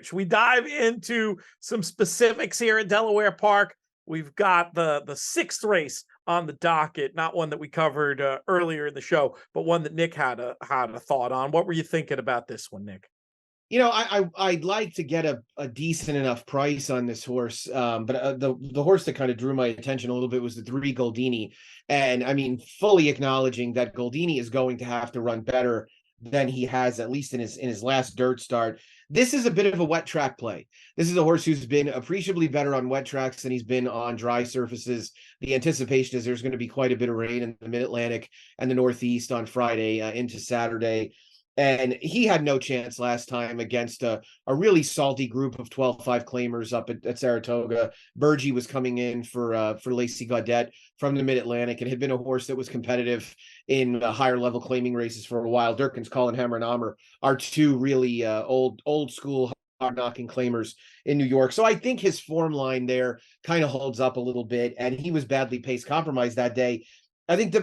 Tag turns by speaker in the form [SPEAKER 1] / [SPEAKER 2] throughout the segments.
[SPEAKER 1] Should we dive into some specifics here at Delaware Park? We've got the sixth race on the docket, not one that we covered earlier in the show, but one that Nick had a thought on. What were you thinking about this one, Nick?
[SPEAKER 2] You know, I'd like to get a decent enough price on this horse, but the horse that kind of drew my attention a little bit was the 3 Goldini, and I mean, fully acknowledging that Goldini is going to have to run better than he has, at least in his last dirt start. This is a bit of a wet track play. This is a horse who's been appreciably better on wet tracks than he's been on dry surfaces. The anticipation is there's going to be quite a bit of rain in the Mid-Atlantic and the Northeast on Friday into Saturday. And he had no chance last time against a really salty group of 12-5 claimers up at Saratoga. Burgee was coming in for Lacey Gaudet from the Mid-Atlantic. It had been a horse that was competitive in higher level claiming races for a while. Durkins, Colin Hammer, and Amr are two really old school hard-knocking claimers in New York. So I think his form line there kind of holds up a little bit, and he was badly pace compromised that day. I think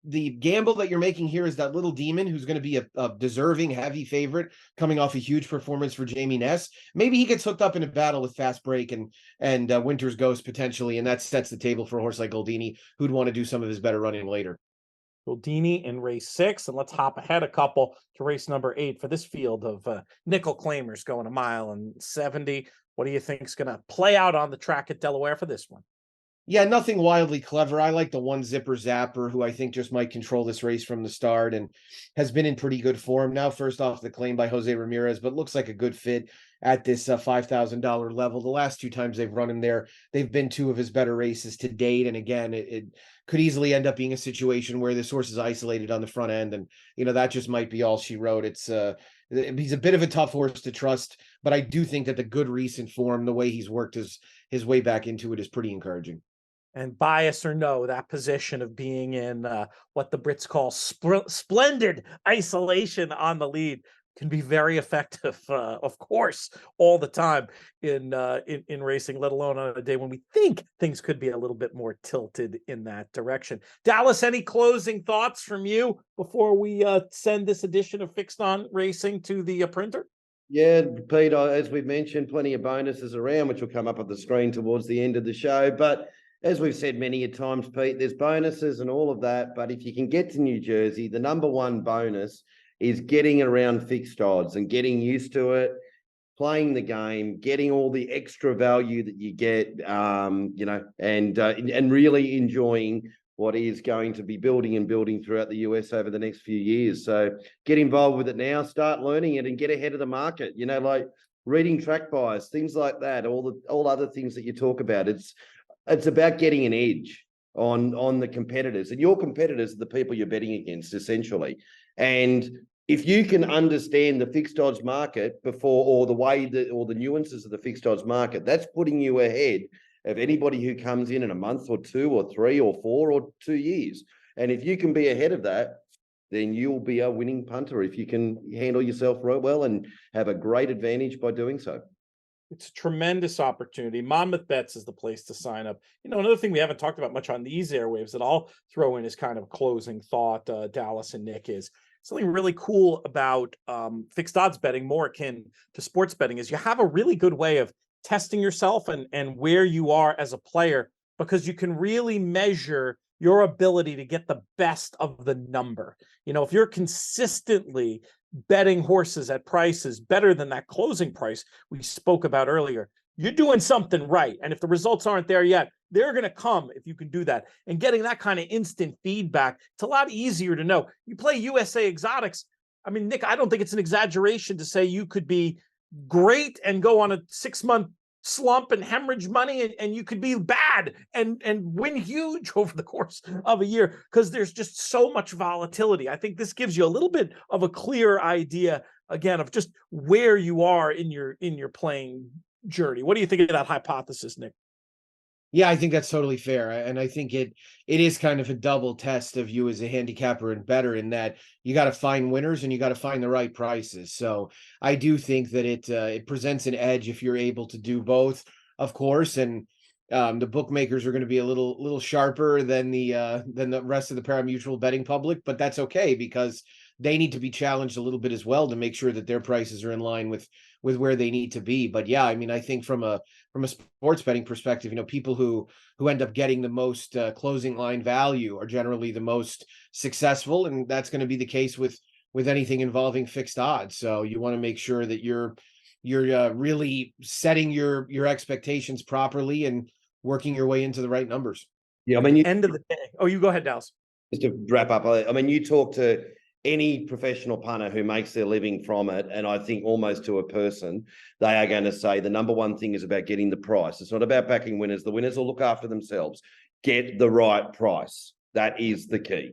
[SPEAKER 2] the gamble that you're making here is that Little Demon, who's going to be a deserving heavy favorite coming off a huge performance for Jamie Ness. Maybe he gets hooked up in a battle with Fast Break and Winter's Ghost potentially, and that sets the table for a horse like Goldini, who'd want to do some of his better running later.
[SPEAKER 1] Goldini in race 6, and let's hop ahead a couple to race number 8 for this field of nickel claimers going 1.70 miles. What do you think is going to play out on the track at Delaware for this one?
[SPEAKER 2] Yeah, nothing wildly clever. I like the one Zipper Zapper, who I think just might control this race from the start and has been in pretty good form. Now, first off the claim by Jose Ramirez, but looks like a good fit at this $5,000 level. The last 2 times they've run him there, they've been 2 of his better races to date. And again, it could easily end up being a situation where this horse is isolated on the front end. And, you know, that just might be all she wrote. He's a bit of a tough horse to trust, but I do think that the good recent form, the way he's worked his way back into it, is pretty encouraging.
[SPEAKER 1] And bias or no, that position of being in what the Brits call splendid isolation on the lead can be very effective, of course, all the time in racing, let alone on a day when we think things could be a little bit more tilted in that direction. Dallas, any closing thoughts from you before we send this edition of Fixed On Racing to the printer?
[SPEAKER 3] Yeah, Pete, as we've mentioned, plenty of bonuses around, which will come up on the screen towards the end of the show. But as we've said many a times, Pete, there's bonuses and all of that. But if you can get to New Jersey, the number one bonus is getting around fixed odds and getting used to it, playing the game, getting all the extra value that you get, and really enjoying what is going to be building throughout the US over the next few years. So get involved with it now, start learning it, and get ahead of the market. You know, like reading track bias, things like that, all other things that you talk about. It's about getting an edge on the competitors, and your competitors are the people you're betting against, essentially. And if you can understand the fixed odds market or the nuances of the fixed odds market, that's putting you ahead of anybody who comes in a month or 2 or 3 or 4 or 2 years. And if you can be ahead of that, then you'll be a winning punter if you can handle yourself real well and have a great advantage by doing so.
[SPEAKER 1] It's a tremendous opportunity. Monmouth Bets is the place to sign up. You know, another thing we haven't talked about much on these airwaves that I'll throw in as kind of a closing thought, Dallas and Nick, is something really cool about fixed odds betting, more akin to sports betting, is you have a really good way of testing yourself and where you are as a player, because you can really measure your ability to get the best of the number. You know, if you're consistently betting horses at prices better than that closing price we spoke about earlier, you're doing something right. And if the results aren't there yet, they're going to come if you can do that. And getting that kind of instant feedback, it's a lot easier to know. You play USA Exotics. I mean, Nick, I don't think it's an exaggeration to say you could be great and go on a 6-month slump and hemorrhage money, and you could be bad and win huge over the course of a year, because there's just so much volatility. I think this gives you a little bit of a clear idea, again, of just where you are in your playing journey. What do you think of that hypothesis, Nick?
[SPEAKER 2] Yeah, I think that's totally fair. And I think it is kind of a double test of you as a handicapper and bettor, in that you got to find winners and you got to find the right prices. So I do think that it presents an edge if you're able to do both, of course. And the bookmakers are going to be a little sharper than the rest of the parimutuel betting public, but that's okay, because they need to be challenged a little bit as well to make sure that their prices are in line with where they need to be. But yeah, I mean, I think from a sports betting perspective, people who end up getting the most closing line value are generally the most successful, and that's going to be the case with anything involving fixed odds. So you want to make sure that you're really setting your expectations properly and working your way into the right numbers.
[SPEAKER 3] Yeah, I mean,
[SPEAKER 1] End of the day. Oh, you go ahead, Dallas.
[SPEAKER 3] just to wrap up, I mean, you talk to any professional punter who makes their living from it, and I think almost to a person, they are going to say the number one thing is about getting the price. It's not about backing winners. The winners will look after themselves. Get the right price. That is the key.